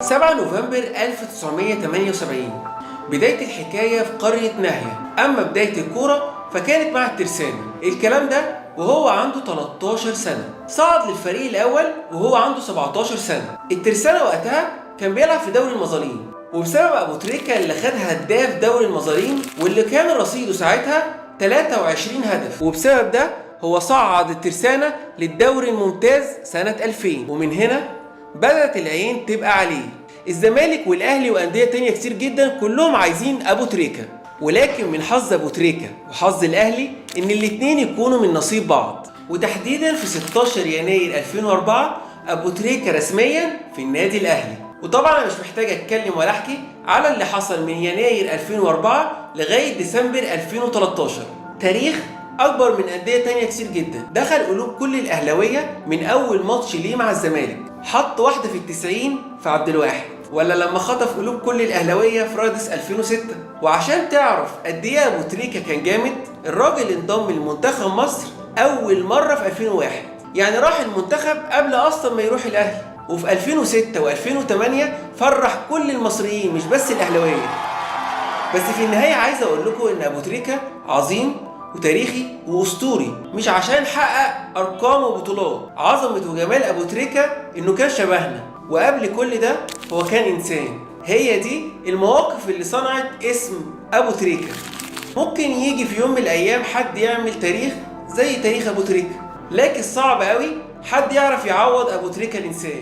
7 نوفمبر 1978 بداية الحكاية في قرية ناهية. أما بداية الكورة فكانت مع الترسانة. الكلام ده وهو عنده 13 سنة. صعد للفريق الأول وهو عنده 17 سنة. الترسانة وقتها كان بيلعب في دوري المظالم، وبسبب أبو تريكة اللي خد هداف دوري المظالم واللي كان رصيده ساعتها 23 هدف، وبسبب ده هو صعد الترسانة للدوري الممتاز سنة 2000. ومن هنا بدأت العين تبقى عليه. الزمالك والأهلي وأندية تانية كتير جدا كلهم عايزين أبو تريكة، ولكن من حظ أبو تريكة وحظ الأهلي إن الاتنين يكونوا من نصيب بعض. وتحديدا في 16 يناير 2004 أبو تريكة رسميا في النادي الأهلي. وطبعا أنا مش محتاج أتكلم ولا أحكي على اللي حصل من يناير 2004 لغاية ديسمبر 2013. تاريخ أكبر من أندية تانية كتير جدا. دخل قلوب كل الأهلاوية من أول ماتش ليه مع الزمالك، حط واحدة في ال90 في عبد الواحد، ولا لما خطف قلوب كل الأهلاوية في رادس 2006. وعشان تعرف قد إيه أبو تريكة كان جامد، الراجل انضم لمنتخب مصر أول مرة في 2001، يعني راح المنتخب قبل أصلا ما يروح الأهلي. وفي 2006 و2008 فرح كل المصريين مش بس الأهلاوية. بس في النهاية عايز أقول لكم إن أبو تريكة عظيم وتاريخي وأسطوري، مش عشان حقق أرقام وبطولات. عظمة وجمال أبو تريكة إنه كان شبهنا، وقبل كل ده هو كان إنسان. هي دي المواقف اللي صنعت اسم أبو تريكة. ممكن يجي في يوم من الأيام حد يعمل تاريخ زي تاريخ أبو تريكة، لكن صعب قوي حد يعرف يعوض أبو تريكة الإنسان.